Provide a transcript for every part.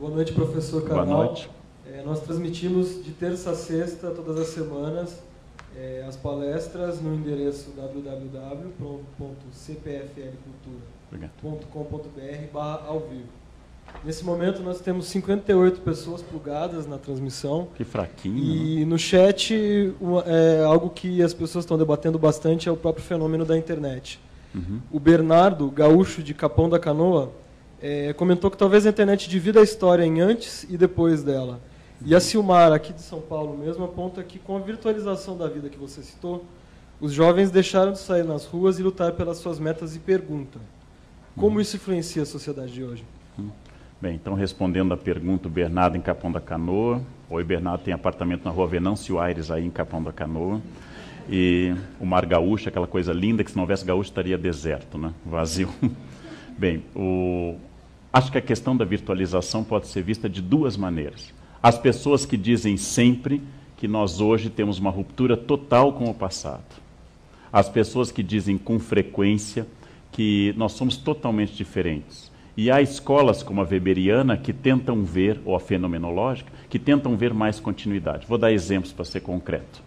Boa noite, professor Carnal. Boa noite. Nós transmitimos de terça a sexta, todas as semanas, as palestras no endereço www.cpflcultura.com.br/ao vivo. Nesse momento nós temos 58 pessoas plugadas na transmissão. Que fraquinho. E no chat, algo que as pessoas estão debatendo bastante é o próprio fenômeno da internet. Uhum. O Bernardo, gaúcho de Capão da Canoa, comentou que talvez a internet divida a história em antes e depois dela. E a Silmar, aqui de São Paulo mesmo, aponta que com a virtualização da vida que você citou, os jovens deixaram de sair nas ruas e lutar pelas suas metas e pergunta: como isso influencia a sociedade de hoje? Bem, então respondendo a pergunta, o Bernardo em Capão da Canoa. Oi, Bernardo tem apartamento na rua Venâncio Aires, aí em Capão da Canoa. E o Mar Gaúcho, aquela coisa linda que se não houvesse gaúcho estaria deserto, né? Vazio. Bem, acho que a questão da virtualização pode ser vista de duas maneiras. As pessoas que dizem sempre que nós hoje temos uma ruptura total com o passado. As pessoas que dizem com frequência que nós somos totalmente diferentes. E há escolas como a weberiana que tentam ver, ou a fenomenológica, que tentam ver mais continuidade. Vou dar exemplos para ser concreto.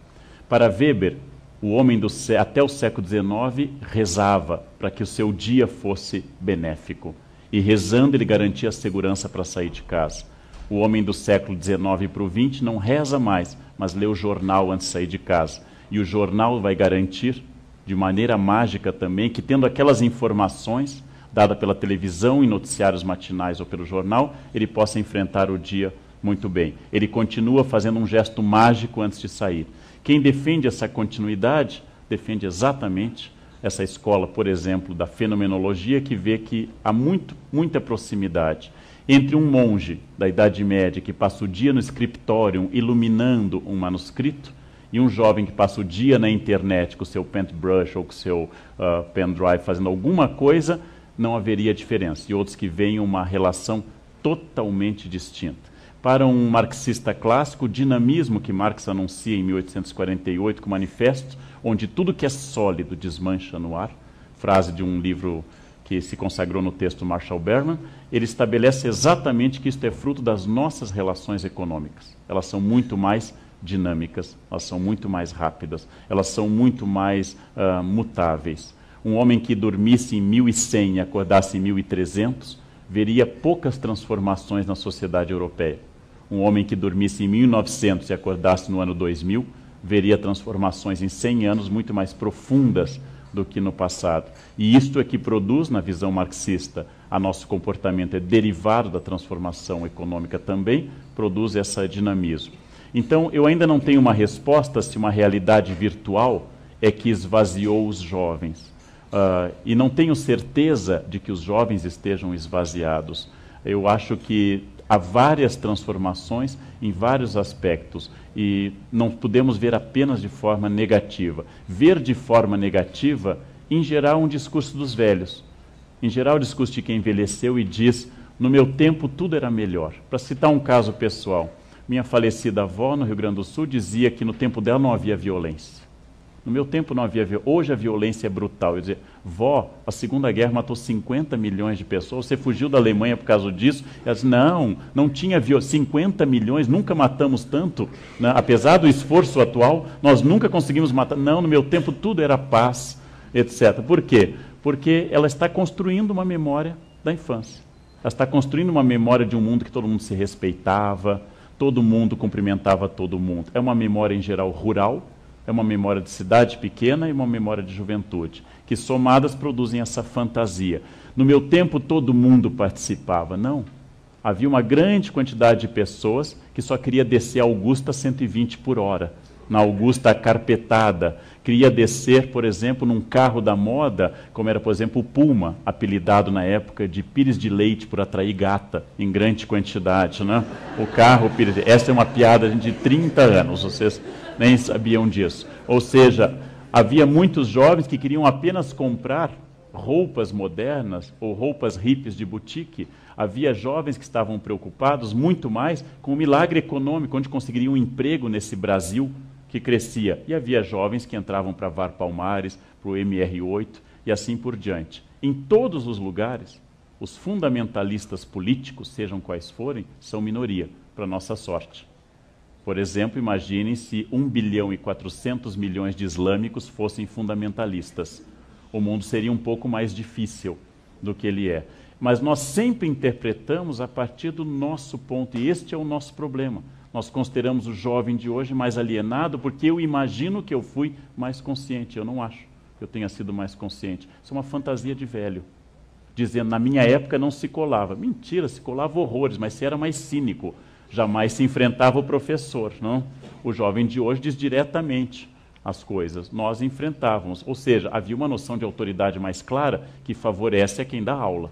Para Weber, o homem até o século XIX rezava para que o seu dia fosse benéfico. E rezando ele garantia a segurança para sair de casa. O homem do século XIX para o XX não reza mais, mas lê o jornal antes de sair de casa. E o jornal vai garantir, de maneira mágica também, que tendo aquelas informações dadas pela televisão, em noticiários matinais ou pelo jornal, ele possa enfrentar o dia muito bem. Ele continua fazendo um gesto mágico antes de sair. Quem defende essa continuidade, defende exatamente essa escola, por exemplo, da fenomenologia, que vê que há muita proximidade entre um monge da Idade Média que passa o dia no scriptorium iluminando um manuscrito e um jovem que passa o dia na internet com o seu paintbrush ou com o seu pendrive fazendo alguma coisa, não haveria diferença. E outros que veem uma relação totalmente distinta. Para um marxista clássico, o dinamismo que Marx anuncia em 1848 com o Manifesto, onde tudo que é sólido desmancha no ar, frase de um livro que se consagrou no texto Marshall Berman, ele estabelece exatamente que isto é fruto das nossas relações econômicas. Elas são muito mais dinâmicas, elas são muito mais rápidas, elas são muito mais mutáveis. Um homem que dormisse em 1100 e acordasse em 1300, veria poucas transformações na sociedade europeia. Um homem que dormisse em 1900 e acordasse no ano 2000, veria transformações em 100 anos muito mais profundas do que no passado. E isto é que produz, na visão marxista, a nosso comportamento é derivado da transformação econômica também, produz esse dinamismo. Então, eu ainda não tenho uma resposta se uma realidade virtual é que esvaziou os jovens. E não tenho certeza de que os jovens estejam esvaziados. Eu acho que há várias transformações em vários aspectos e não podemos ver apenas de forma negativa. Ver de forma negativa, em geral, um discurso dos velhos. Em geral, o discurso de quem envelheceu e diz: no meu tempo tudo era melhor. Para citar um caso pessoal, minha falecida avó no Rio Grande do Sul dizia que no tempo dela não havia violência. No meu tempo não havia violência. Hoje a violência é brutal. Eu dizia: vó, a Segunda Guerra matou 50 milhões de pessoas, você fugiu da Alemanha por causa disso? Ela disse: não tinha violência. 50 milhões, nunca matamos tanto, né? Apesar do esforço atual, nós nunca conseguimos matar. Não, no meu tempo tudo era paz, etc. Por quê? Porque ela está construindo uma memória da infância. Ela está construindo uma memória de um mundo que todo mundo se respeitava, todo mundo cumprimentava todo mundo. É uma memória, em geral, rural, é uma memória de cidade pequena e uma memória de juventude, que somadas produzem essa fantasia. No meu tempo todo mundo participava. Não. Havia uma grande quantidade de pessoas que só queria descer a Augusta 120 por hora. Na Augusta carpetada. Queria descer, por exemplo, num carro da moda, como era, por exemplo, o Puma, apelidado na época de Pires de Leite, por atrair gata em grande quantidade, né? O carro Pires de... Essa é uma piada de 30 anos, vocês nem sabiam disso. Ou seja, havia muitos jovens que queriam apenas comprar roupas modernas ou roupas hippies de boutique. Havia jovens que estavam preocupados muito mais com o milagre econômico, onde conseguiriam um emprego nesse Brasil que crescia. E havia jovens que entravam para VAR Palmares, para o MR8 e assim por diante. Em todos os lugares, Os fundamentalistas políticos, sejam quais forem, são minoria, para nossa sorte. Por exemplo, imaginem se 1 bilhão e 400 milhões de islâmicos fossem fundamentalistas. O mundo seria um pouco mais difícil do que ele é. Mas nós sempre interpretamos a partir do nosso ponto, e este é o nosso problema. Nós consideramos o jovem de hoje mais alienado porque eu imagino que eu fui mais consciente. Eu não acho que eu tenha sido mais consciente. Isso é uma fantasia de velho. Dizendo, na minha época não se colava. Mentira, se colava horrores, mas se era mais cínico. Jamais se enfrentava o professor, não? O jovem de hoje diz diretamente as coisas. Nós enfrentávamos. Ou seja, havia uma noção de autoridade mais clara que favorece a quem dá aula.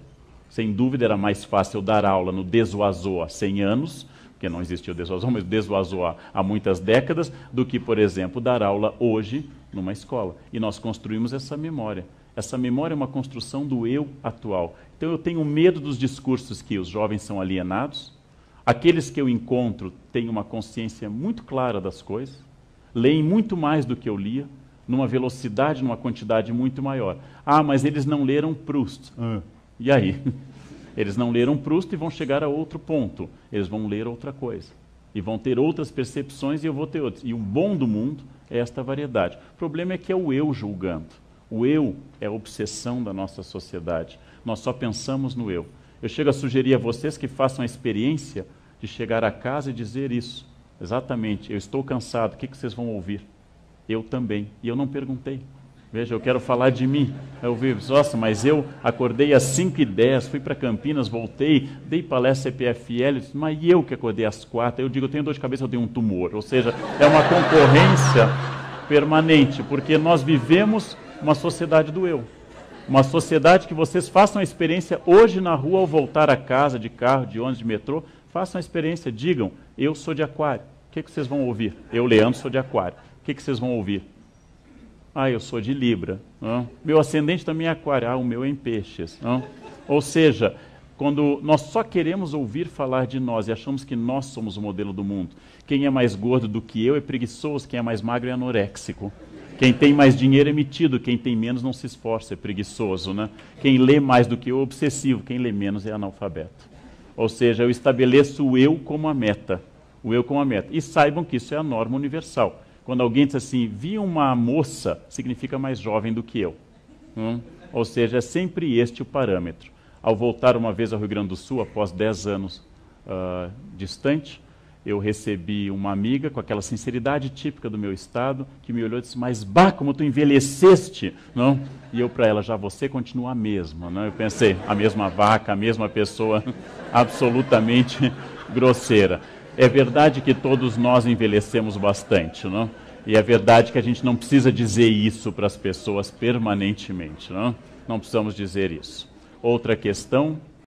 Sem dúvida era mais fácil dar aula no Desoazô há 100 anos, porque não existia o Desoazô, mas o Desoazô há muitas décadas, do que, por exemplo, dar aula hoje numa escola. E nós construímos essa memória. Essa memória é uma construção do eu atual. Então eu tenho medo dos discursos que os jovens são alienados. Aqueles que eu encontro têm uma consciência muito clara das coisas, leem muito mais do que eu lia, numa velocidade, numa quantidade muito maior. Ah, mas eles não leram Proust. E aí? Eles não leram Proust e vão chegar a outro ponto. Eles vão ler outra coisa. E vão ter outras percepções e eu vou ter outras. E o bom do mundo é esta variedade. O problema é que é o eu julgando. O eu é a obsessão da nossa sociedade. Nós só pensamos no eu. Eu chego a sugerir a vocês que façam a experiência de chegar a casa e dizer isso. Exatamente, eu estou cansado, o que vocês vão ouvir? Eu também. E eu não perguntei. Veja, eu quero falar de mim. Eu vi, nossa, mas eu acordei às 5h10, fui para Campinas, voltei, dei palestra EPFL, mas eu que acordei às 4h. Eu digo, eu tenho dor de cabeça, eu tenho um tumor. Ou seja, é uma concorrência permanente, porque nós vivemos uma sociedade do eu. Uma sociedade que vocês façam a experiência hoje na rua, ao voltar a casa, de carro, de ônibus, de metrô, façam a experiência, digam, eu sou de Aquário. O que vocês vão ouvir? Eu, Leandro, sou de Aquário. O que vocês vão ouvir? Ah, eu sou de Libra. Meu ascendente também é Aquário. Ah, o meu é em Peixes. Ou seja, quando nós só queremos ouvir falar de nós e achamos que nós somos o modelo do mundo, quem é mais gordo do que eu é preguiçoso, quem é mais magro é anoréxico. Quem tem mais dinheiro é metido, quem tem menos não se esforça, é preguiçoso, né? Quem lê mais do que eu é obsessivo, quem lê menos é analfabeto. Ou seja, eu estabeleço o eu como a meta. O eu como a meta. E saibam que isso é a norma universal. Quando alguém diz assim, vi uma moça, significa mais jovem do que eu. Ou seja, é sempre este o parâmetro. Ao voltar uma vez ao Rio Grande do Sul, após 10 anos distante, eu recebi uma amiga com aquela sinceridade típica do meu estado, que me olhou e disse, mas bah, como tu envelheceste, não? E eu para ela, já você continua a mesma, não? Eu pensei, a mesma vaca, a mesma pessoa, absolutamente grosseira. É verdade que todos nós envelhecemos bastante, não? E é verdade que a gente não precisa dizer isso para as pessoas permanentemente, não? Não precisamos dizer isso. Outra questão